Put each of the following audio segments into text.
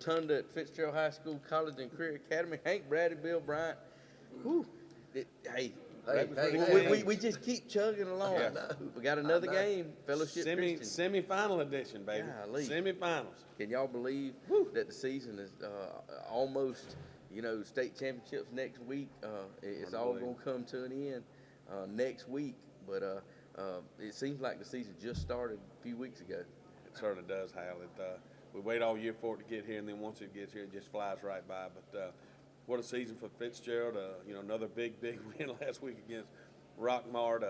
Rotunda at Fitzgerald High School, College and Career Academy. Hank, Brady, Bill, Bryant. Whew. Hey, we just keep chugging along. Yeah. We got another game, Fellowship Christian. Semi-final edition, baby. Golly. Semi-finals. Can y'all believe that the season is almost, state championships next week? It's all going to come to an end next week. But it seems like the season just started a few weeks ago. It certainly does, Hal. We wait all year for it to get here, and then once it gets here, it just flies right by. But what a season for Fitzgerald. Another big win last week against Rockmart.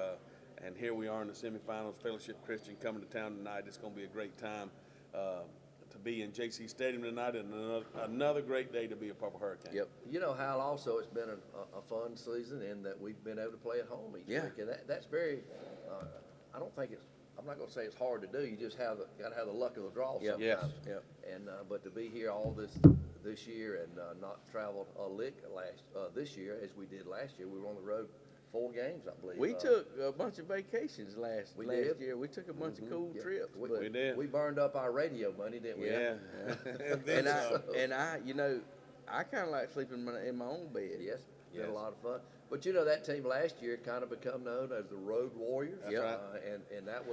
And here we are in the semifinals. Fellowship Christian coming to town tonight. It's going to be a great time to be in JC Stadium tonight, and another great day to be a Purple Hurricane. Yep. Hal, also it's been a fun season in that we've been able to play at home each week. And that's very, I'm not going to say it's hard to do. You just got to have the luck of the draw sometimes. Yes. Yep. And but to be here all this year and not travel a lick this year as we did last year, we were on the road 4 games, I believe. We took a bunch of vacations last year. We took a bunch of cool trips. We did. We burned up our radio money, didn't we? Yeah. and I kind of like sleeping in my own bed. Yes. Been a lot of fun. But that team last year kind of become known as the Road Warriors. That's right. And that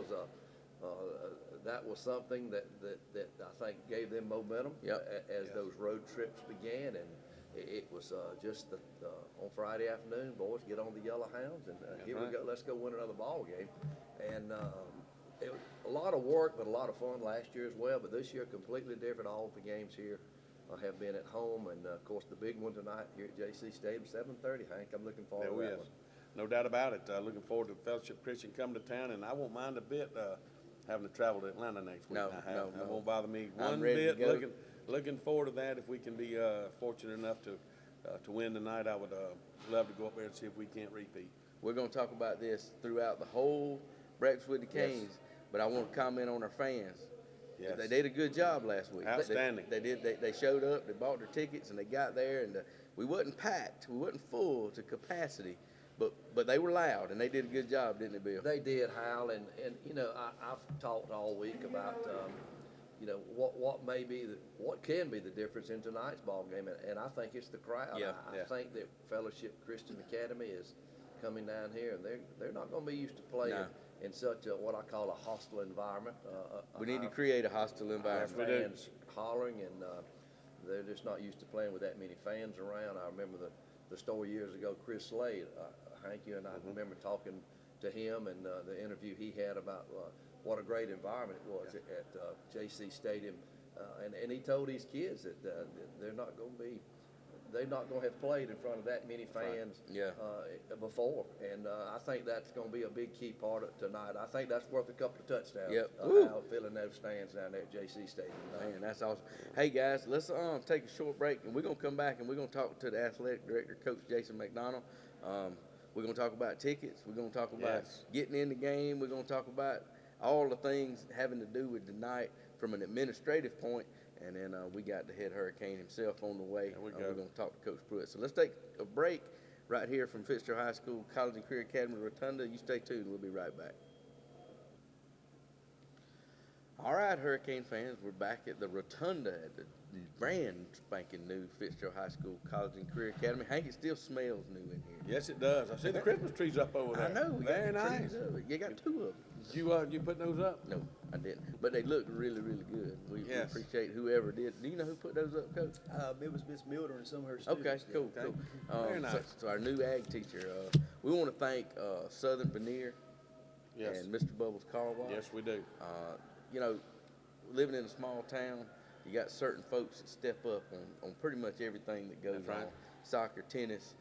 was something that I think gave them momentum as those road trips began. And it was just on Friday afternoon, boys, get on the Yellow Hounds, and here we go. Let's go win another ball game. And it was a lot of work, but a lot of fun last year as well. But this year, completely different. All of the games here have been at home, and of course the big one tonight here at JC Stadium, 7:30. Hank, I'm looking forward to that one. No doubt about it. Looking forward to Fellowship Christian coming to town, and I won't mind a bit having to travel to Atlanta next week. No. That won't bother me I'm one ready to bit. go. Looking forward to that. If we can be fortunate enough to win tonight, I would love to go up there and see if we can't repeat. We're going to talk about this throughout the whole Breakfast with the Canes, but I want to comment on our fans. Yes. They did a good job last week. Outstanding. They showed up, they bought their tickets, and they got there, and we wasn't packed, we wasn't full to capacity, but they were loud, and they did a good job, didn't they, Bill? They did, Hal, and I've talked all week about what can be the difference in tonight's ball game, and I think it's the crowd. I think that Fellowship Christian Academy is coming down here, and they're not going to be used to playing in such what I call a hostile environment. We need to create a hostile environment. Fans hollering, and they're just not used to playing with that many fans around. I remember the story years ago, Chris Slade, Hank, you and I remember talking to him and the interview he had about what a great environment it was at JC Stadium. And he told these kids that they're not going to have played in front of that many fans before. And I think that's going to be a big key part of tonight. I think that's worth a couple of touchdowns. Filling those stands down there at JC Stadium. Man, that's awesome. Hey, guys, let's take a short break, and we're going to come back, and we're going to talk to the athletic director, Coach Jason McDonald. We're going to talk about tickets. We're going to talk about getting in the game. We're going to talk about all the things having to do with tonight from an administrative point. And then we got the head Hurricane himself on the way. We're going to talk to Coach Pruitt. So let's take a break right here from Fitzgerald High School, College and Career Academy, Rotunda. You stay tuned. We'll be right back. All right, Hurricane fans, we're back at the Rotunda at the brand spanking new Fitzgerald High School, College and Career Academy. Hank, it still smells new in here. Yes, it does. I see the Christmas trees up over there. I know. Very nice. You got 2 of them. You put those up? No, I didn't. But they look really, really good. We appreciate whoever did. Do you know who put those up, Coach? It was Miss Milder and some of her students. Okay, cool. Very nice. So our new ag teacher, we want to thank Southern Veneer and Mr. Bubbles Car Wash. Yes, we do. Living in a small town, you got certain folks that step up on pretty much everything that goes on. Soccer, tennis,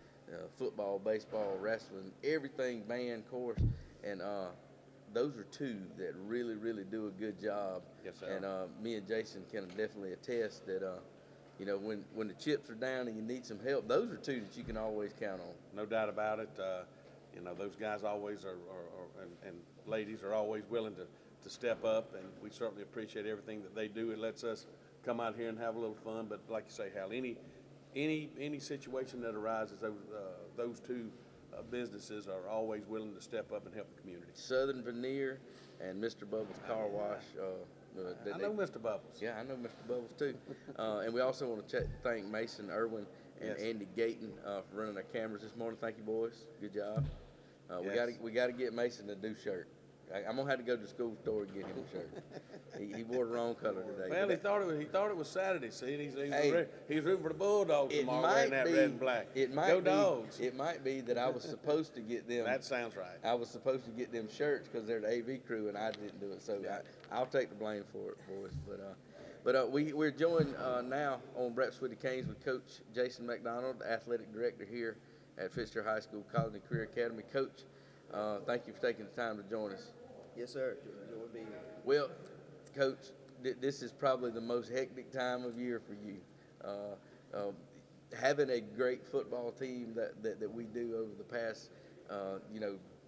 football, baseball, wrestling, everything, band, chorus, and those are 2 that really, really do a good job. Yes, sir. And me and Jason can definitely attest that, when the chips are down and you need some help, those are 2 that you can always count on. No doubt about it. Those guys always are and ladies are always willing to step up, and we certainly appreciate everything that they do. It lets us come out here and have a little fun. But like you say, Hal, any situation that arises, those 2 businesses are always willing to step up and help the community. Southern Veneer and Mr. Bubbles Car Wash, I know Mr. Bubbles. Yeah, I know Mr. Bubbles too. And we also want to thank Mason Irwin and Yes. Andy Gayton for running our cameras this morning. Thank you, boys. Good job. Yes. We got to get Mason a new shirt. I'm gonna have to go to the school store and get him a shirt. He wore the wrong color today. Well, But he thought it was Saturday. See, he's Hey. rooting for the Bulldogs it tomorrow might wearing that be red and black. It might Go be, Dogs. It might be that I was supposed to get them. That sounds right. I was supposed to get them shirts because they're the AV crew, and I didn't do it. So Yeah. I'll take the blame for it, boys. But we're joined now on Breakfast with the Canes with Coach Jason McDonald, the athletic director here at Fitzgerald High School College and Career Academy. Coach, thank you for taking the time to join us. Yes, sir. Enjoy being here. Well, Coach, this is probably the most hectic time of year for you. Having a great football team that we do over the past,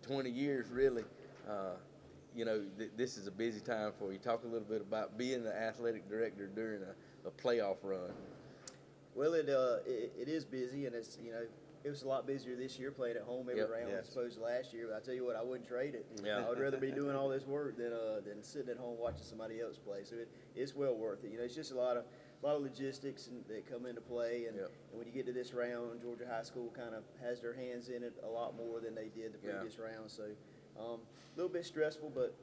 20 years, really, this is a busy time for you. Talk a little bit about being the athletic director during a playoff run. Well, it is busy, and it's it was a lot busier this year playing at home every Yep. round Yes. as opposed to last year. But I tell you what, I wouldn't trade it. Yeah. I would rather be doing all this work than sitting at home watching somebody else play. So it's well worth it. It's just a lot of logistics that come into play, and, Yep. and when you get to this round, Georgia High School kind of has their hands in it a lot more than they did the Yeah. previous round. So a little bit stressful, but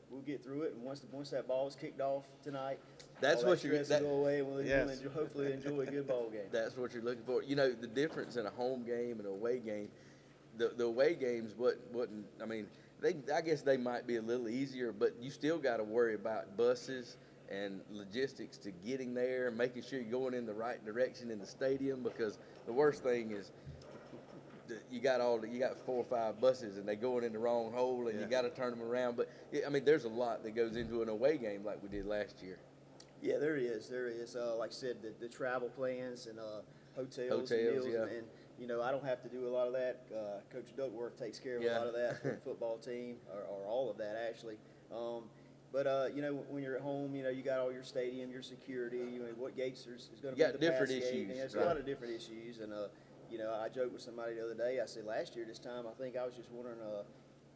we'll get through it. And once that ball is kicked off tonight, That's all what that you're- stress will go away, and we'll Yes. hopefully enjoy a good ball game. That's what you're looking for. The difference in a home game and a away game, the away games wouldn't. I mean, I guess they might be a little easier, but you still got to worry about buses and logistics to getting there, making sure you're going in the right direction in the stadium, because the worst thing is you got 4 or 5 buses and they going in the wrong hole, and you Yeah. got to turn them around. But I mean, there's a lot that goes into an away game like we did last year. Yeah, there is. Like I said, the travel plans and hotels Hotels, and meals, yeah. and I don't have to do a lot of that. Coach Duckworth takes care of Yeah. a lot of that for the football team, or all of that actually. But when you're at home, you got all your stadium, your security, what gates is going to You be got the pass different gate, issues, and there's right. a lot of different issues. And I joked with somebody the other day. I said last year this time, I think I was just wondering.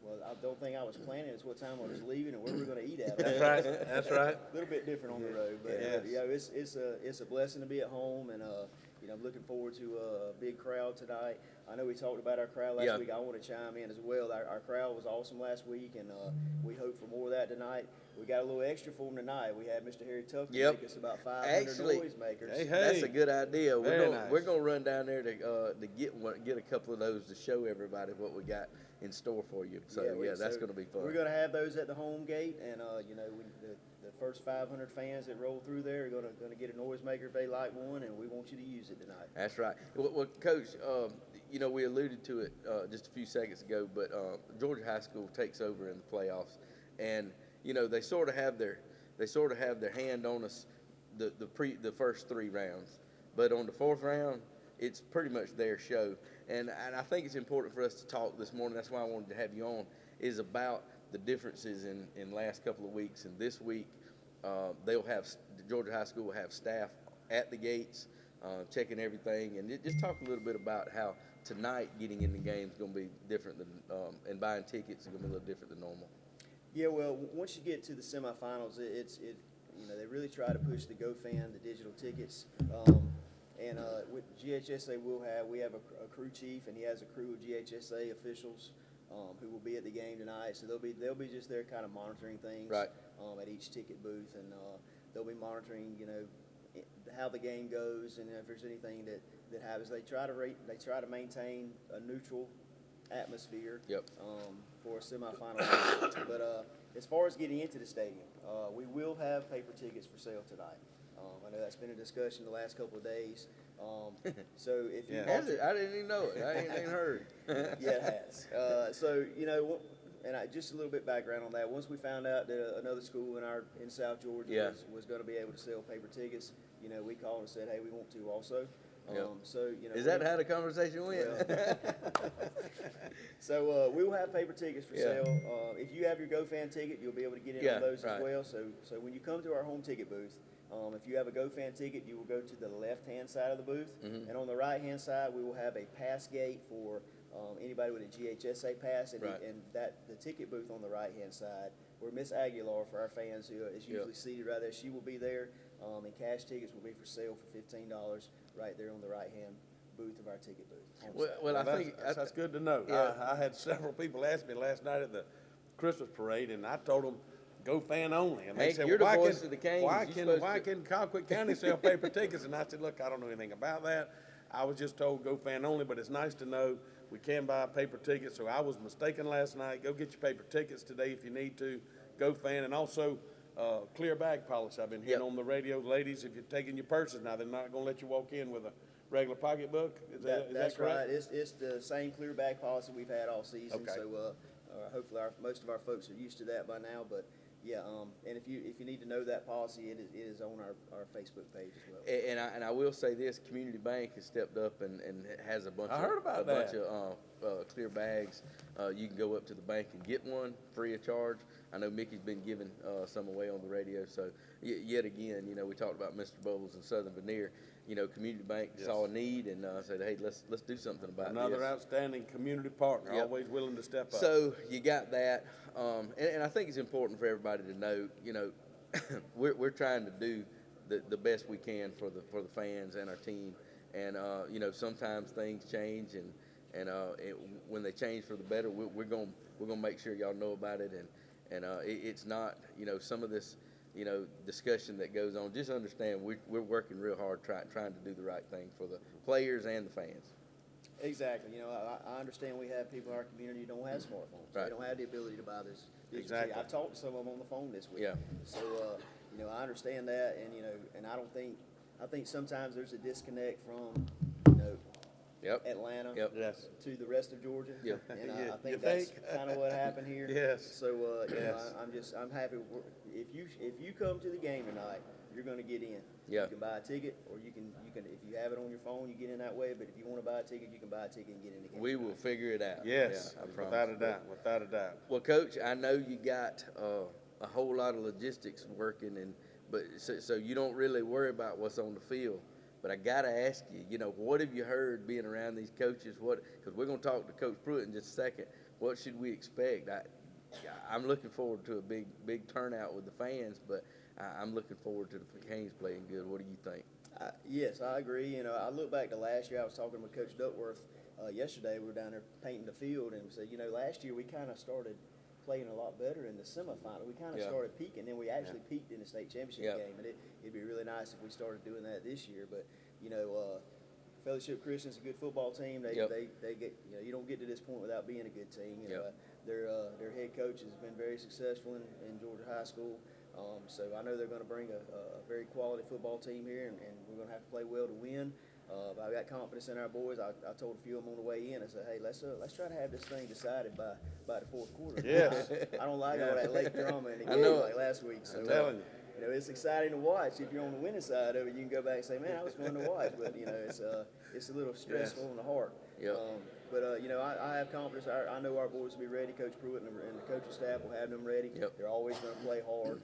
Well, I don't think I was planning. It's what time I was leaving and where we were going to eat at. That's right. That's right. A little bit different on the road, but Yes. it's a blessing to be at home, and I'm looking forward to a big crowd tonight. I know we talked about our crowd last Yeah. week. I want to chime in as well. Our crowd was awesome last week, and we hope for more of that tonight. We got a little extra for them tonight. We had Mr. Harry Tucker Yep. make us about 500 Actually, noisemakers. Hey, That's a good idea. Very nice. We're gonna run down there to get a couple of those to show everybody what we got in store for you. So that's gonna be fun. We're going to have those at the home gate, and the first 500 fans that roll through there are going to get a noisemaker if they like one, and we want you to use it tonight. That's right. Well, Coach, we alluded to it just a few seconds ago, but Georgia High School takes over in the playoffs, and they sort of have their hand on us the first 3 rounds, but on the 4th round, it's pretty much their show. And I think it's important for us to talk this morning. That's why I wanted to have you on, is about the differences in last couple of weeks. And this week, Georgia High School will have staff at the gates checking everything. And just talk a little bit about how tonight getting in the game is going to be different than, and buying tickets is going to be a little different than normal. Yeah, well, once you get to the semifinals, they really try to push the GoFan, the digital tickets. And with GHSA, we have a crew chief, and he has a crew of GHSA officials who will be at the game tonight. So they'll be just there, kind of monitoring things Right. at each ticket booth, and they'll be monitoring, how the game goes, and if there's anything that happens. They try to maintain a neutral atmosphere. Yep. For a semifinal. But as far as getting into the stadium, we will have paper tickets for sale tonight. I know that's been a discussion the last couple of days. So if you Yeah. Has it? I didn't even know it. I ain't heard. yeah, it has. And just a little bit background on that. Once we found out that another school in South Georgia Yeah. was going to be able to sell paper tickets, we called and said, hey, we want to also. Yep. Is that how the conversation went? So we will have paper tickets for Yeah. sale. If you have your GoFan ticket, you'll be able to get in Yeah, on those right. as well. So when you come to our home ticket booth, if you have a GoFan ticket, you will go to the left-hand side of the booth, Mhm. and on the right-hand side, we will have a pass gate for anybody with a GHSA pass, and, Right. the ticket booth on the right-hand side where Miss Aguilar, for our fans who is usually seated right there, she will be there. And cash tickets will be for sale for $15 right there on the right-hand booth of our ticket booth. Well, I think that's good to know. Yeah. I had several people ask me last night at the Christmas parade, and I told them, go fan only. And they Hank, said, you're the why voice can, of the Canes. why You're can, supposed why to- can Colquitt County sell paper tickets? And I said, look, I don't know anything about that. I was just told go fan only, but it's nice to know we can buy paper tickets. So I was mistaken last night. Go get your paper tickets today if you need to. Go fan. And also, clear bag policy. I've been hearing Yep. on the radio, ladies, if you're taking your purses now, they're not going to let you walk in with a regular pocketbook. Is that That's correct? right. It's the same clear bag policy we've had all season. Okay. So hopefully most of our folks are used to that by now. But yeah, and if you need to know that policy, it is on our Facebook page as well. And I will say this: Community Bank has stepped up and has a bunch. I heard about that. Bunch of clear bags. You can go up to the bank and get one free of charge. I know Mickey's been giving some away on the radio. So yet again, you know, we talked about Mr. Bubbles and Southern Veneer. You know, Community Bank saw a need and said, hey, let's do something about Another this. outstanding community partner, Yep. always willing to step up. So you got that, and I think it's important for everybody to know. You know, we're trying to do the best we can for the fans and our team, and you know, sometimes things change, and when they change for the better, we're gonna make sure y'all know about it, and it's not, you know, some of this, you know, discussion that goes on. Just understand we're working real hard trying to do the right thing for the players and the fans. Exactly. You know, I understand we have people in our community who don't have smartphones. Right. They don't have the ability to buy this. Exactly. I talked to some of them on the phone this week. Yeah. So, you know, I understand that, and, you know, and I think sometimes there's a disconnect from, you know, Yep. Atlanta Yep. Yes. to the rest of Georgia. Yep. And You I think think? that's kind of what happened here. Yes. So, you Yes. know, I'm happy. If you come to the game tonight, you're going to get in. Yeah. You can buy a ticket, or you can if you have it on your phone, you get in that way. But if you want to buy a ticket, you can buy a ticket and get in the game. We will figure it out. Yes, Yeah, I promise. without a doubt, without a doubt. Well, Coach, I know you got a whole lot of logistics working, but so you don't really worry about what's on the field. But I gotta ask you, you know, what have you heard being around these coaches? Because we're gonna talk to Coach Pruitt in just a second. What should we expect? I'm looking forward to a big turnout with the fans, but I'm looking forward to the Canes playing good. What do you think? Yes, I agree. You know, I look back to last year. I was talking with Coach Duckworth yesterday. We were down there painting the field, and we said, you know, last year we kind of started playing a lot better in the semifinal. We kind of Yeah. started peaking, then we actually peaked in the state championship Yeah. game, and it'd be really nice if we started doing that this year. But you know, Fellowship Christian's a good football team. They Yep. they get, you know, you don't get to this point without being a good team. You know, Yep. their head coach has been very successful in Georgia High School. So I know they're going to bring a very quality football team here, and we're going to have to play well to win. But I've got confidence in our boys. I told a few of them on the way in. I said, "Hey, let's try to have this thing decided by the fourth quarter." Yes. I don't like all that late drama in the I game know. like last week. So, I'm telling you. you know, it's exciting to watch. If you're on the winning side of it, you can go back and say, "Man, I was fun to watch." But you know, it's a little stressful on the heart. Yep. But you know, I have confidence. I know our boys will be ready. Coach Pruitt and the coaching staff will have them ready. Yep. They're always going to play hard.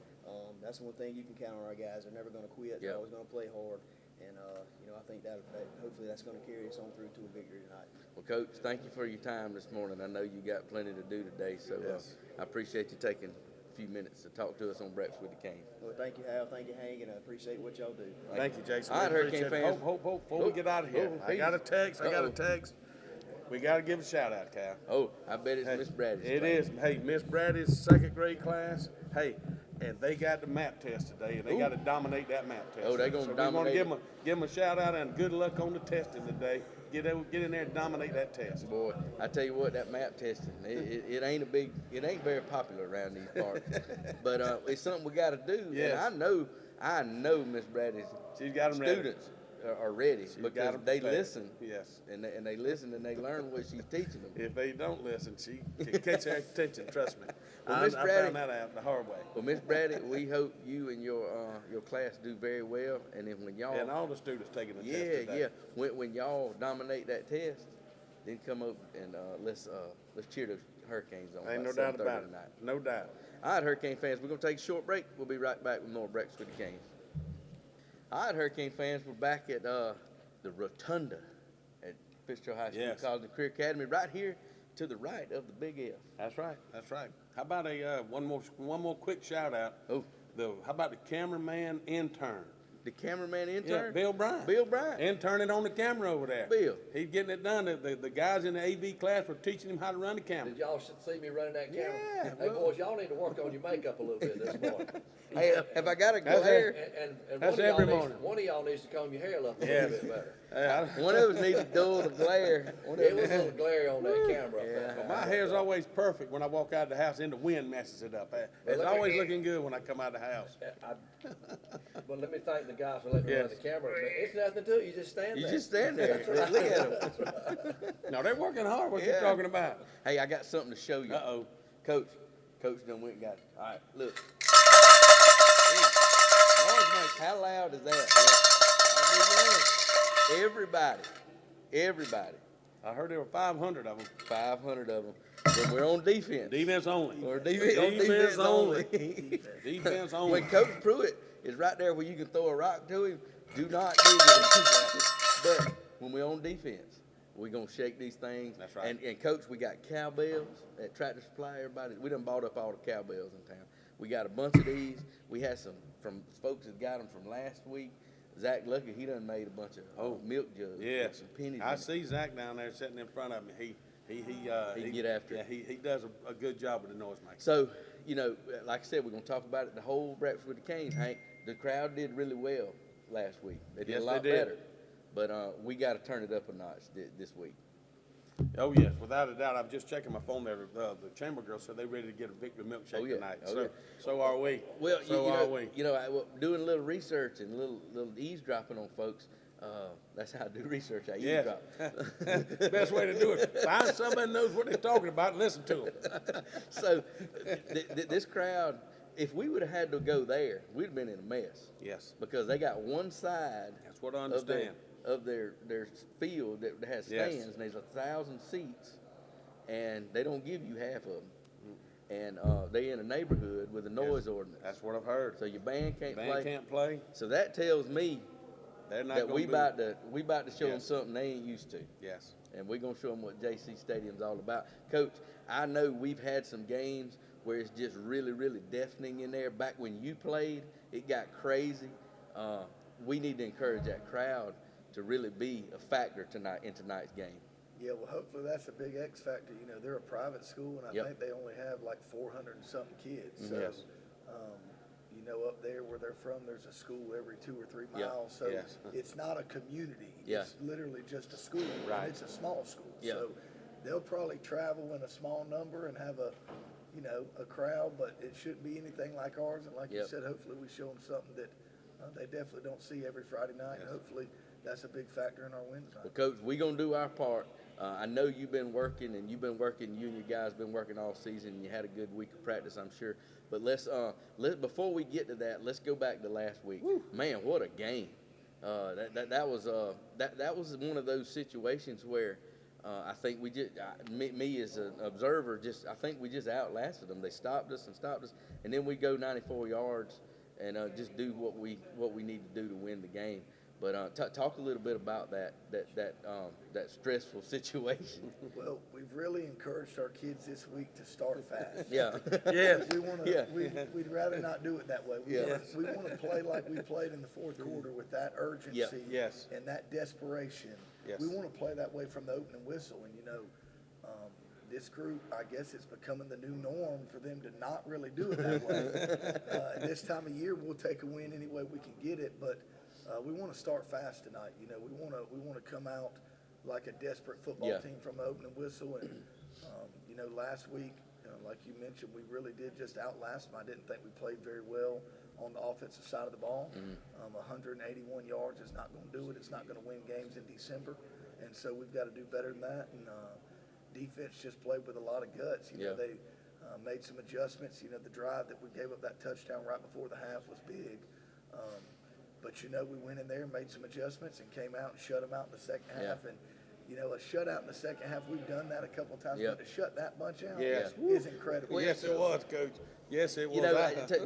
That's one thing you can count on our guys. They're never going to quit. They're Yep. always going to play hard. And you know, I think that hopefully that's going to carry us on through to a victory tonight. Well, Coach, thank you for your time this morning. I know you got plenty to do today, so Yes. I appreciate you taking a few minutes to talk to us on Breakfast with the Canes. Well, thank you, Hal. Thank you, Hank, and I appreciate what y'all do. Thank you, Jason. All right, We Hurricane appreciate it. fans. Hope, before we get out of here, Oh, I got a text. Uh-oh. We got to give a shout out, Cal. Oh, I bet it's Miss Brady's. It class. is. Hey, Miss Brady's second grade class. Hey, and they got the map test today, and they Ooh. got to dominate that map test. Oh, they gonna so dominate we want to give them a shout out and good luck on the testing today. Get in there and dominate that test. Boy, I tell you what, that map testing, it ain't very popular around these parts. But it's something we got to do. Yes. And I know Miss Brady's She's got 'em ready. students are ready She's because got 'em they prepared. listen. Yes. And they listen and they learn what she's teaching them. If they don't listen, she can catch their attention. Trust me. Well, I Miss Brady- found that out the hard way. Well, Miss Brady, we hope you and your class do very well. And then when y'all And all the students taking the test Yeah, today. yeah. When y'all dominate that test, then come up and let's cheer the Hurricanes on. Ain't no about doubt 7:30 about it. tonight. No doubt. All right, Hurricane fans, we're gonna take a short break. We'll be right back with more Breakfast with the Canes. All right, Hurricane fans, we're back at the Rotunda at Fitzgerald High School Yes. College and Career Academy, right here to the right of the Big F. That's right. That's right. How about one more quick shout out? Oh. How about the cameraman intern? The cameraman Yeah, intern? Bill Bryant. Bill Bryant. Interning on the camera over there. Bill. He's getting it done. The guys in the AV class were teaching him how to run the camera. Did y'all see me running that camera? Yeah, Hey, well- boys, y'all need to work on your makeup a little bit this morning. Hey, have I got a That's glare? And That's one of y'all every needs- morning. One of y'all needs to comb your hair up a Yes. little bit better. One of us needs to dull the glare. One of It was us- a little glare on that camera up Yeah. there. My hair's always perfect when I walk out of the house, and the wind messes it up. It's let me- always looking good when I come out of the house. But let me thank the guys for letting me run Yes. the camera. It's nothing to it. You just stand You there. just stand there. Look at him. No, they're working hard. What you Yeah. talking about? Hey, I got something to show you. Uh-oh. Coach done went and got it. All right, look. How loud is that? Everybody. I heard there were 500 of them. 500 of them. But we're on defense. Defense only. We're on defense only. Defense only. When Coach Pruitt is right there where you can throw a rock to him, do not do this. But when we're on defense, we're going to shake these things. That's right. And Coach, we got cowbells at Tractor Supply. Everybody, we done bought up all the cowbells in town. We got a bunch of these. We had some from folks that got them from last week. Zach Lucky, he done made a bunch of milk jugs. with Yes. Some pennies. I in it. see Zach down there sitting in front of me. He He get after yeah, it. he does a good job with the noisemaker. So, you know, like I said, we're going to talk about it the whole Breakfast with the Canes, Hank. The crowd did really well last week. They did Yes, a they lot did. better. But we got to turn it up a notch this week. Oh yes, without a doubt. I'm just checking my phone there. The chamber girls said they're ready to get a victory milkshake Oh, yeah. tonight. Oh, so yeah. so are we. Well, so are we. doing a little research and a little eavesdropping on folks. That's how I do research. I Yes. eavesdrop. Best way to do it. Find somebody who knows what they're talking about and listen to them. So, this crowd, if we would have had to go there, we'd have been in a mess. Yes. Because they got one side That's what I of their, understand. of their field that has Yes. stands, and there's 1,000 seats, and they don't give you half of them. And they in a neighborhood with a noise ordinance. That's what I've heard. So your band can't Band play. can't play. So that tells me They're not that gonna we do about it. to show them Yes. something they ain't used to. Yes. And we're going to show them what JC Stadium's all about. Coach, I know we've had some games where it's just really, really deafening in there. Back when you played, it got crazy. We need to encourage that crowd to really be a factor in tonight's game. Yeah, well, hopefully that's a big X factor. You know, they're a private school, and I Yep. think they only have like 400 and something kids. So, Yes. you know, up there where they're from, there's a school every 2 or 3 Yep. miles. So Yes. it's not a community. Yeah. It's literally just a school. Right. And it's a small school. Yeah. So they'll probably travel in a small number and have a crowd, but it shouldn't be anything like ours. And like you Yep. said, hopefully we show them something that they definitely don't see every Friday night. And hopefully that's a big factor in our win tonight. Well, Coach, we're going to do our part. I know you've been working, and you and your guys been working all season, and you had a good week of practice, I'm sure. But before we get to that, let's go back to last week. Man, what a game! That was one of those situations where I think we just me as an observer I think we just outlasted them. They stopped us, and then we go 94 yards and just do what we need to do to win the game. But talk a little bit about that stressful situation. Well, we've really encouraged our kids this week to start fast. Yeah. Yes. We want Yeah. to. We'd rather not do it that way. Yeah. We want to play like we played in the fourth quarter with that urgency. Yes. And that desperation. Yes. We want to play that way from the opening whistle. And this group, I guess it's becoming the new norm for them to not really do it that way. This time of year, we'll take a win any way we can get it, but we want to start fast tonight. We want to come out like a desperate football Yeah. team from the opening whistle. And last week, like you mentioned, we really did just outlast them. I didn't think we played very well on the offensive side of the ball. 181 yards is not going to do it. It's not going to win games in December, and so we've got to do better than that. And defense just played with a lot of guts. They made some adjustments. The drive that we gave up that touchdown right before the half was big. But we went in there and made some adjustments and came out and shut them out in the second half. Yeah. And a shutout in the second half, we've done that a couple of times. Yeah. But to shut that bunch out Yes. is incredible. Yes, it was, Coach. Yes, it was.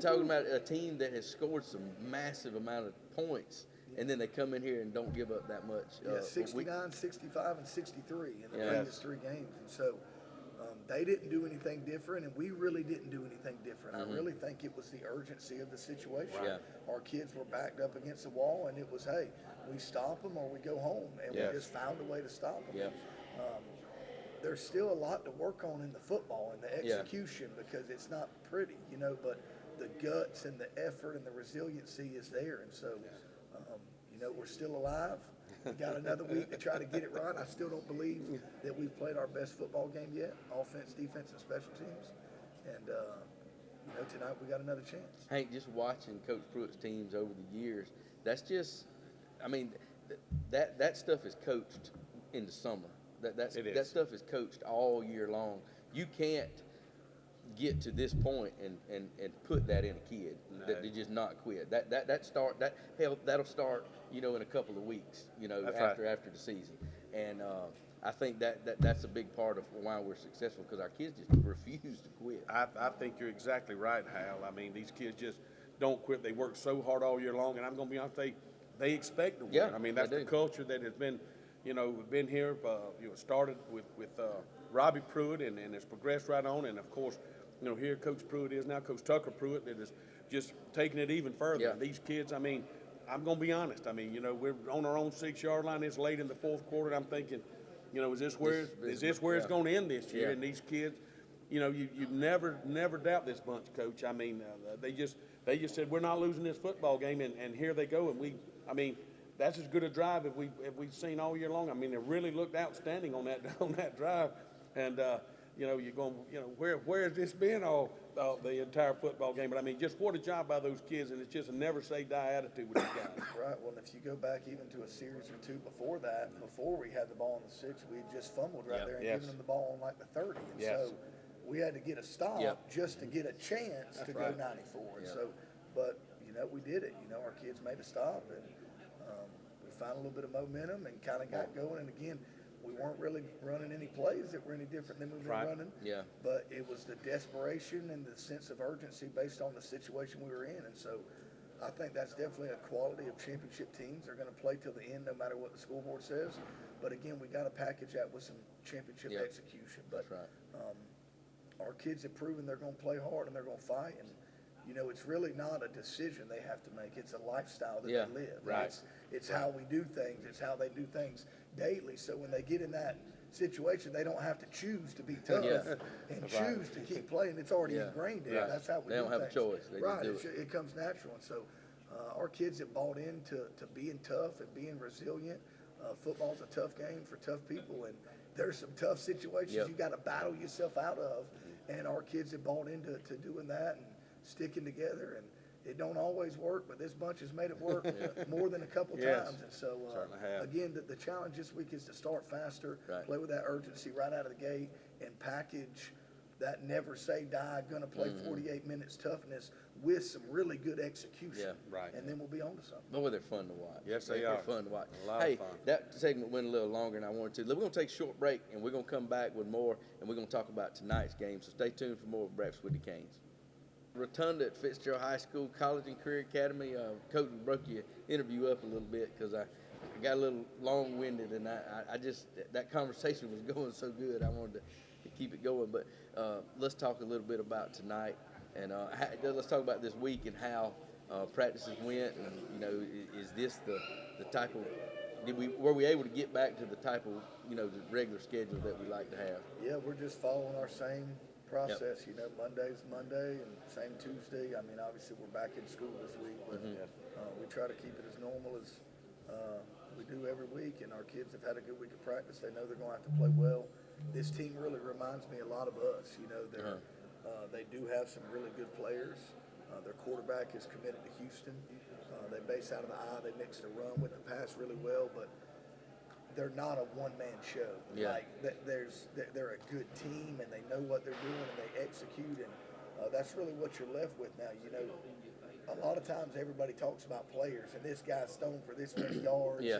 Talking about a team that has scored some massive amount of points, and then they come in here and don't give up that much. Yeah, 69, 65, and 63 in the Yeah. previous 3 games. And so They didn't do anything different, and we really didn't do anything different. I really think it was the urgency of the situation. Yeah. Our kids were backed up against the wall, and it was, hey, we stop them or we go home, and Yes. we just found a way to stop them. Yeah. There's still a lot to work on in the football and the Yeah. execution because it's not pretty, but the guts and the effort and the resiliency is there. And so, we're still alive. We got another week to try to get it right. I still don't believe that we've played our best football game yet, offense, defense, and special teams. And, tonight we got another chance. Hank, just watching Coach Pruitt's teams over the years, that's just, I mean, that stuff is coached in the summer. It That is. stuff is coached all year long. You can't get to this point and put that in a kid that they just not quit. That'll start in a couple of weeks. That's after right. after the season, and I think that's a big part of why we're successful because our kids just refuse to quit. I think you're exactly right, Hal. I mean, these kids just don't quit. They work so hard all year long, and I'm going to be honest, they expect to win. Yeah, I mean, that's they the do. culture that has been, been here. Started with Robbie Pruitt, and it's progressed right on. And of course, here Coach Pruitt is now, Coach Tucker Pruitt, that is just taking it even further. Yeah. These kids, I mean, I'm going to be honest. I mean, we're on our own 6-yard line. It's late in the fourth quarter. And I'm thinking, is this where it's yeah. going to end this year? Yeah. And these kids, you never doubt this bunch, Coach. I mean, they just said we're not losing this football game, and here they go. And that's as good a drive as we've seen all year long. I mean, they really looked outstanding on that drive, and you're going, where has this been all the entire football game? But I mean, just what a job by those kids, and it's just a never say die attitude with these guys. Right. Well, if you go back even to a series or two before that, before we had the ball on the 6, we had just fumbled right Yeah. there and Yes. given them the ball on like the 30. And Yes. so we had to get a stop Yep. just to get a chance to right. go 94. And Yeah. so, but, we did it. Our kids made a stop, and we found a little bit of momentum and kind of got going. And again, we weren't really running any plays that were any different than we've been Right. running. Yeah. But it was the desperation and the sense of urgency based on the situation we were in. And so I think that's definitely a quality of championship teams. They're going to play till the end no matter what the school board says. But again, we got to package that with some championship Yeah. execution. But That's right. our kids have proven they're going to play hard and they're going to fight. And, it's really not a decision they have to make. It's a lifestyle that Yeah. they live. Right. It's how we do things. It's how they do things daily. So when they get in that situation, they don't have to choose to be tough Yeah. and That's right. choose to keep playing. It's already Yeah. ingrained in. Right. That's how we They do don't have a things. choice. They just right. do It comes natural. And so our kids have bought into being tough and being resilient. Football's a tough game for tough people, and there's some tough situations Yep. you got to battle yourself out of. And our kids have bought into doing that and sticking together. And it don't always work, but this bunch has made it work more than a couple Yes. times. And so, Certainly have. again, the challenge this week is to start faster, Right. play with that urgency right out of the gate, and package that never say die, gonna play 48 minutes toughness with some really good execution. Yeah. Right. And then we'll be on to something. Boy, they're fun to watch. Yes, they They're are. fun to watch. A lot of Hey, fun. that segment went a little longer than I wanted to. We're going to take a short break, and we're going to come back with more, and we're going to talk about tonight's game. So stay tuned for more Breakfast with the Canes. Rotunda at Fitzgerald High School College and Career Academy. Coach, we broke your interview up a little bit because I got a little long-winded, and I just that conversation was going so good. I wanted to keep it going, but let's talk a little bit about tonight, and let's talk about this week and how practices went, and is this the type of were we able to get back to the type of the regular schedule that we like to have? Yeah, we're just following our same process. Monday's Monday and same Tuesday. I mean, obviously we're back in school this week, but we try to keep it as normal as we do every week. And our kids have had a good week of practice. They know they're going to have to play well. This team really reminds me a lot of us. They do have some really good players. Their quarterback is committed to Houston. They base out of the eye. They mix the run with the pass really well, but they're not a one-man show. Yeah. Like they're a good team, and they know what they're doing, and they execute, and that's really what you're left with now. A lot of times everybody talks about players, and this guy's stoned for this many yards, Yeah.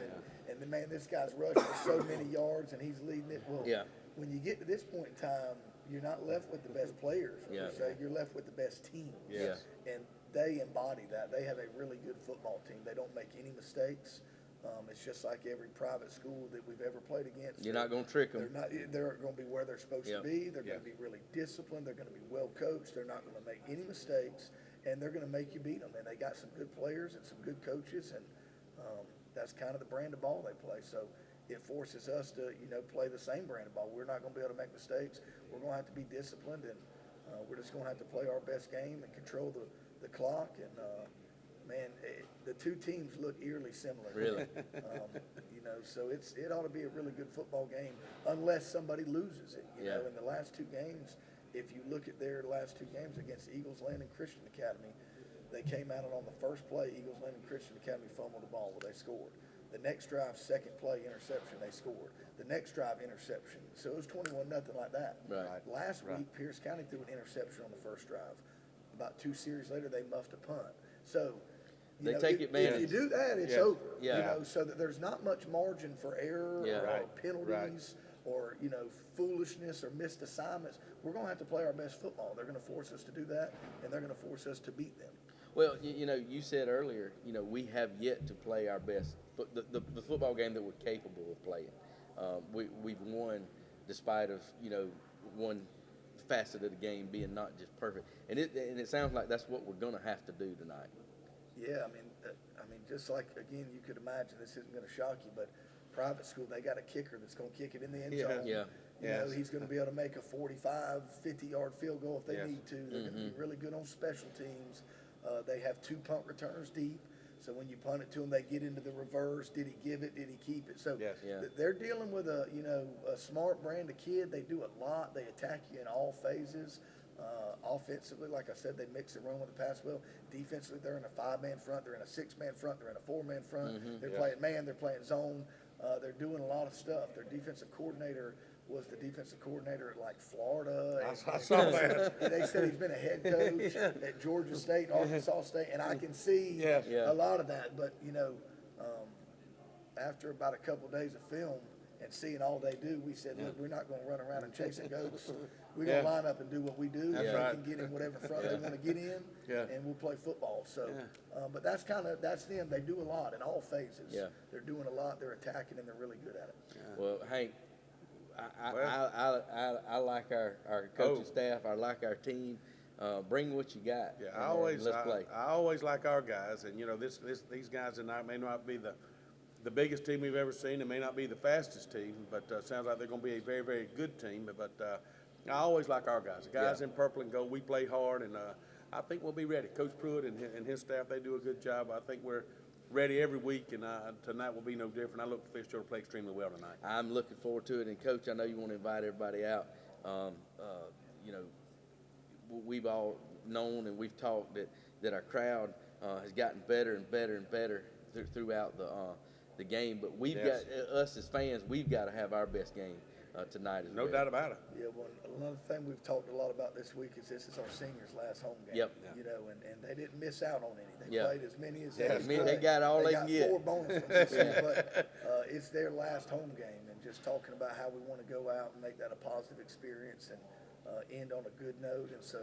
and then, man, this guy's rushed for so many yards, and he's leading it. Well, Yeah. when you get to this point in time, you're not left with the best players. Per Yeah. se. You're left with the best team. Yes. And they embody that. They have a really good football team. They don't make any mistakes. It's just like every private school that we've ever played against. You're not gonna trick 'em. They're going to be where they're supposed Yep. to be. They're going Yeah. to be really disciplined. They're going to be well coached. They're not going to make any mistakes, and they're going to make you beat them. And they got some good players and some good coaches, and that's kind of the brand of ball they play. So it forces us to, play the same brand of ball. We're not going to be able to make mistakes. We're going to have to be disciplined, and we're just going to have to play our best game and control the clock. And man, the two teams look eerily similar. Really? So it ought to be a really good football game unless somebody loses it. You know, Yeah. in the last two games, if you look at their last two games against Eagles Landing Christian Academy, they came out and on the first play, Eagles Landing Christian Academy fumbled the ball, well, they scored. The next drive, second play, interception, they scored. The next drive, interception. So it was 21-0 like that. Right. Last week, Pierce County threw an interception on the first drive. About 2 series later, they muffed a punt. So They take if advantage. you do that, it's Yeah. over. Yeah. So that there's not much margin for error Yeah. or Right. penalties or, foolishness or missed assignments. We're going to have to play our best football. They're going to force us to do that, and they're going to force us to beat them. Well, you said earlier, we have yet to play our best, the football game that we're capable of playing. We've won despite of, one facet of the game being not just perfect. And it sounds like that's what we're going to have to do tonight. Yeah, I mean, just like, again, you could imagine, this isn't going to shock you, but private school, they got a kicker that's going to kick it in the end Yeah. zone. Yeah. Yes. He's going to be able to make a 45, 50-yard field goal if they Yes. need to. They're going to be really good on special teams. They have 2 punt returns deep. So when you punt it to them, they get into the reverse. Did he give it? Did he keep it? So Yes. Yeah. they're dealing with a smart brand of kid. They do a lot. They attack you in all phases. Offensively, like I said, they mix and run with the pass well. Defensively, they're in a 5-man front. They're in a 6-man front. They're in a 4-man front. They're Yeah. playing man. They're playing zone. They're doing a lot of stuff. Their defensive coordinator was the defensive coordinator at like Florida. I saw that. And they said he's been a head coach at Georgia State, Arkansas State, and I can see Yes. Yeah. a lot of that. But after about a couple days of film and seeing all they do, we said, look, we're not going to run around and chasing goats. We're going to Yeah. line up and do what we do. That's They right. can get in whatever front they want to get in, Yeah. and we'll play football. So, Yeah. but that's them. They do a lot in all phases. Yeah. They're doing a lot. They're attacking, and they're really good at it. Well, Hank, Well- I like our coaching Oh. staff. I like our team. Bring what you got. Yeah, and let's play. I always like our guys, and these guys tonight may not be the biggest team we've ever seen. It may not be the fastest team, but sounds like they're going to be a very, very good team. But I always like our guys. The guys Yeah. in purple and gold, we play hard, and I think we'll be ready. Coach Pruitt and his staff, they do a good job. I think we're ready every week, and tonight will be no different. I look for Fitzgerald to play extremely well tonight. I'm looking forward to it. And Coach, I know you want to invite everybody out. We've all known and we've talked that our crowd has gotten better and better and better throughout the game. But we've Yes. got us as fans, we've got to have our best game tonight as No well. doubt about it. Yeah, well, another thing we've talked a lot about this week is this is our seniors' last home game. Yep. And they didn't miss out on any. They Yeah. played as many as Yes. they They got all they got can get. 4 bonus ones this year, but it's their last home game, and just talking about how we want to go out and make that a positive experience and end on a good note. And so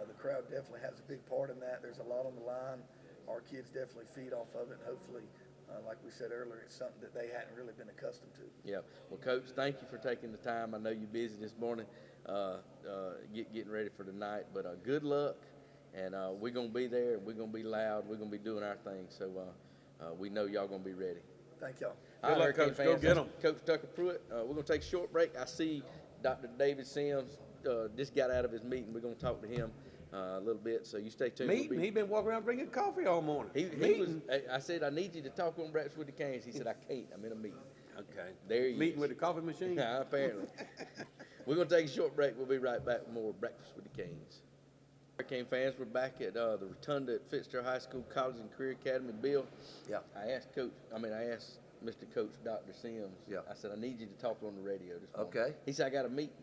the crowd definitely has a big part in that. There's a lot on the line. Our kids definitely feed off of it, and hopefully, like we said earlier, it's something that they hadn't really been accustomed to. Yeah. Well, Coach, thank you for taking the time. I know you're busy this morning, getting ready for tonight. But good luck, and we're gonna be there. We're gonna be loud. We're gonna be doing our thing. So we know y'all gonna be ready. Thank y'all. All right, luck, Hurricane Coach. Go fans, get that's 'em. Coach Tucker Pruitt. We're gonna take a short break. I see Dr. David Sims just got out of his meeting. We're gonna talk to him a little bit. So you stay tuned. We'll Meeting? be- He been walking around drinking coffee all morning. He was. Meeting? I said I need you to talk on Breakfast with the Canes. He said I can't. I'm in a meeting. Okay. There he Meeting is. with the coffee machine? Apparently. We're going to take a short break. We'll be right back with more Breakfast with the Canes. Hurricane fans, we're back at the Rotunda at Fitzgerald High School College and Career Academy. Bill, Yeah. I asked Mr. Coach Dr. Sims. Yeah. I said, I need you to talk on the radio this morning. Okay. He said, I got a meeting.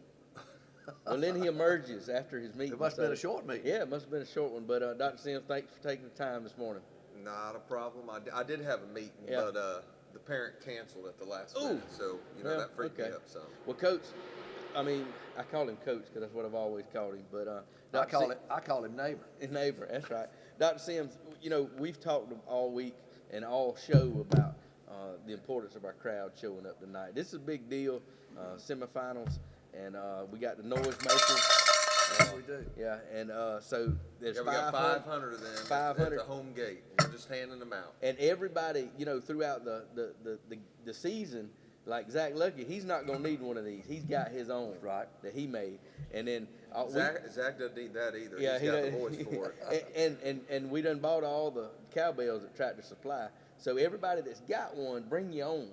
Well, then he emerges after his meeting. It must have been so- a short meeting. Yeah, it must have been a short one. But Dr. Sims, thanks for taking the time this morning. Not a problem. I did have a meeting, Yeah. but the parent canceled at the last Ooh. minute, so Well, that freaked okay. me up some. Well, Coach, I call him Coach because that's what I've always called him. But I Dr. call him neighbor. His neighbor, that's right. Dr. Sims, we've talked all week and all show about the importance of our crowd showing up tonight. This is a big deal, semifinals, and we got the noisemakers. We do. Yeah, and so there's Yeah, we got 500. 500 of them at 500. the home gate. We're just handing them out. And everybody, throughout the season, like Zach Lucky, he's not gonna need one of these. He's got his own Right. that he made, and then Zach doesn't need that either. yeah, He's got the does. voice for it. and we done bought all the cowbells at Tractor Supply. So everybody that's got one, bring your own.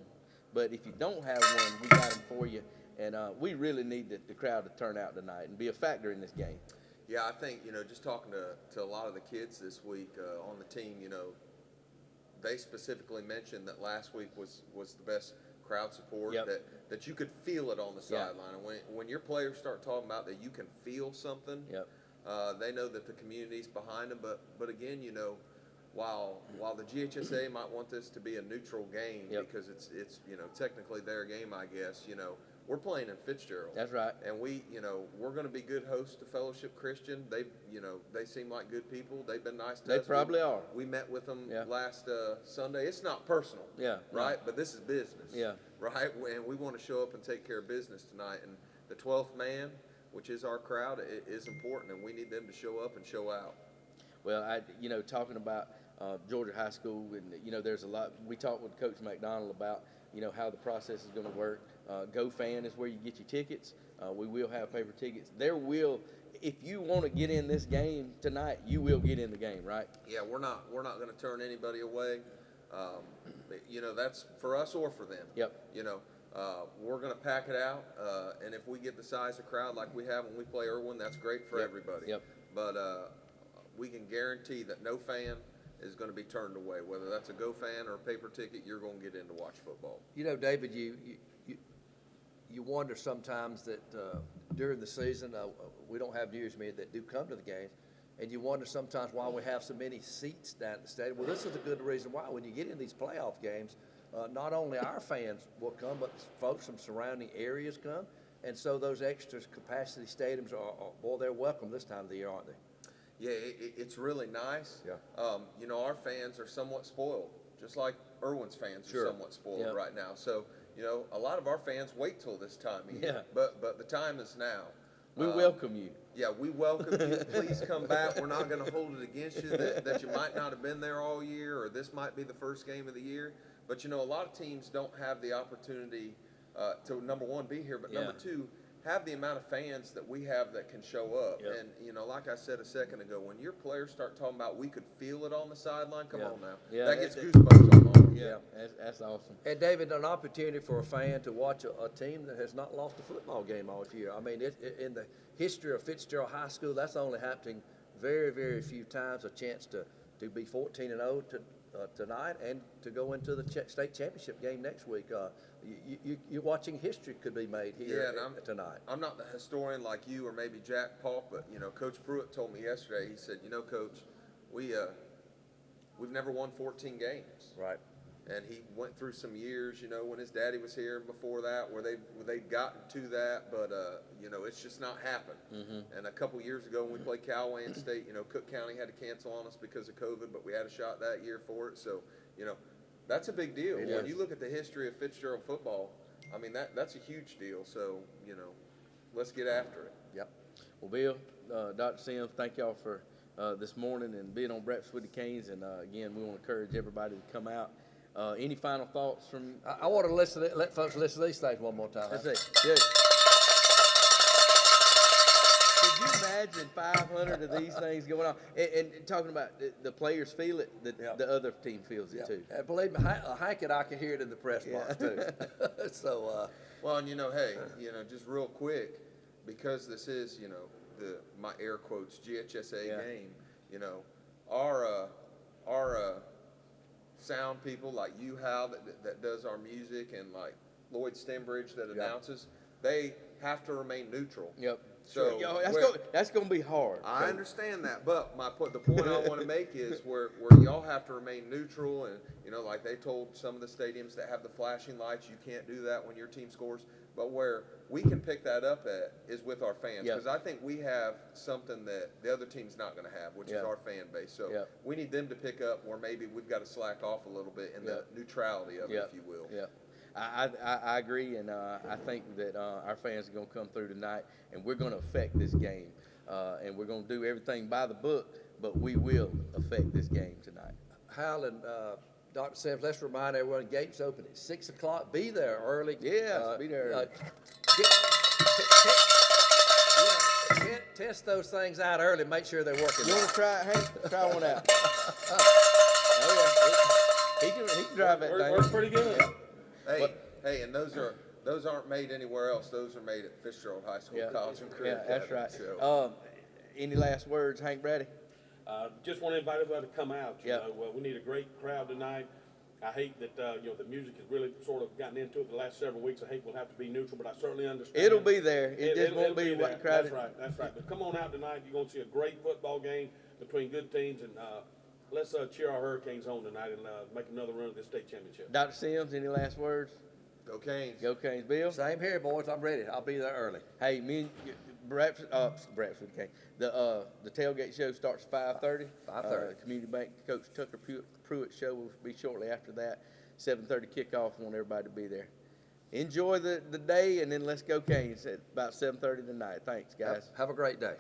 But if you don't have one, we got them for you. And we really need the crowd to turn out tonight and be a factor in this game. Yeah, I think, just talking to a lot of the kids this week on the team, they specifically mentioned that last week was the best crowd support, Yep. that you could feel it on the Yeah. sideline. And when your players start talking about that you can feel something, Yep. they know that the community's behind them. But again, while the GHSA might want this to be a neutral game Yep. because it's technically their game, I guess, we're playing in Fitzgerald. That's right. And we're going to be good hosts to Fellowship Christian. They seem like good people. They've been nice to They us. probably are. We met with them Yeah. last Sunday. It's not personal. Yeah, Right? But this is business. Yeah. Right? And we want to show up and take care of business tonight. And the 12th man, which is our crowd, is important, and we need them to show up and show out. Well, talking about Georgia High School, and there's a lot. We talked with Coach McDonald about how the process is going to work. GoFan is where you get your tickets. We will have paper tickets. If you want to get in this game tonight, you will get in the game, right? Yeah, we're not going to turn anybody away. That's for us or for them. Yep. We're going to pack it out, and if we get the size of crowd like we have when we play Irwin, that's great for Yep. everybody. Yep. But we can guarantee that no fan is going to be turned away. Whether that's a Go fan or a paper ticket, you're going to get in to watch football. David, you wonder sometimes that during the season, we don't have near as many that do come to the games, and you wonder sometimes why we have so many seats down at the stadium. Well, this is a good reason why. When you get in these playoff games, not only our fans will come, but folks from surrounding areas come, and so those extra capacity stadiums are they're welcome this time of the year, aren't they? Yeah, it's really nice. Yeah. Our fans are somewhat spoiled, just like Irwin's fans Sure. are somewhat spoiled Yep. right now. So, a lot of our fans wait till this time of year. Yeah. But the time is now. We welcome you. Yeah, we welcome you. Please come back. We're not going to hold it against you that you might not have been there all year, or this might be the first game of the year. But, a lot of teams don't have the opportunity to, number one, be here, but number Yeah. two, have the amount of fans that we have that can show up. Yep. And, like I said a second ago, when your players start talking about we could feel it on the sideline, come Yeah. on now. Yeah, that gets that- goosebumps on my arm. Yeah, that's awesome. And David, an opportunity for a fan to watch a team that has not lost a football game all year. I mean, in the history of Fitzgerald High School, that's only happening very, very few times. A chance to be 14-0 tonight and to go into the state championship game next week. You're watching history could be made here tonight. I'm not the historian like you or maybe Jack Paul, but Coach Pruitt told me yesterday. He said, Coach, we've never won 14 games. Right. And he went through some years, when his daddy was here before that, where they'd gotten to that, but it's just not happened. Mm-hmm. And a couple years ago when we played Cowway State, Cook County had to cancel on us because of COVID, but we had a shot that year for it. So, that's a big deal. It When is. you look at the history of Fitzgerald football, I mean that's a huge deal. So, let's get after it. Yep. Well, Bill, Dr. Sims, thank y'all for this morning and being on Breakfast with the Canes. And again, we want to encourage everybody to come out. Any final thoughts from? I want to let folks listen to these things one more time. Let's see. Good. Could you imagine 500 of these things going on? And talking about the players feel it, the other team feels it too. And believe me, Hank and I can hear it in the press box too. So, Well, and hey, just real quick, because this is, my air quotes GHSA Yeah. game, our sound people like you, Hal, that does our music, and like Lloyd Stenbridge that announces, they have to remain neutral. Yep. So Yo, where- that's gonna be hard. I understand that, but the point I want to make is where y'all have to remain neutral, and like they told some of the stadiums that have the flashing lights, you can't do that when your team scores. But where we can pick that up at is with our fans, Yeah. because I think we have something that the other team's not going to have, which is Yeah. our fan base. So Yeah. we need them to pick up where maybe we've got to slack off a little bit in the neutrality of it, if you will. Yeah, I agree, and I think that our fans are going to come through tonight, and we're going to affect this game, and we're going to do everything by the book, but we will affect this game tonight. Hal and Dr. Sims, let's remind everyone, gates open at 6 o'clock. Be there early. Yeah, be there early. Test those things out early. Make sure they're working. You want to try it, Hank? Try one out. Oh yeah, he can drive that thing. Works pretty good. Hey, and those aren't made anywhere else. Those are made at Fitzgerald High School, College and Career Yeah, that's Academy, right. so. Any last words, Hank Brady? Just want to invite everybody to come out. You Yeah. know, we need a great crowd tonight. I hate that the music has really sort of gotten into it the last several weeks. I hate we'll have to be neutral, but I certainly understand. It'll be there. It just won't it'll be there. crowded. That's right. But come on out tonight. You're going to see a great football game between good teams, and let's cheer our Hurricanes home tonight and make another run at this state championship. Dr. Sims, any last words? Go Canes. Go Canes, Bill. Same here, boys. I'm ready. I'll be there early. Hey, me and Bradford came. The tailgate show starts at 5:30. 5:30. Community Bank Coach Tucker Pruitt show will be shortly after that. 7:30 kickoff. Want everybody to be there. Enjoy the day, and then let's go Canes at about 7:30 tonight. Thanks, guys. Have a great day.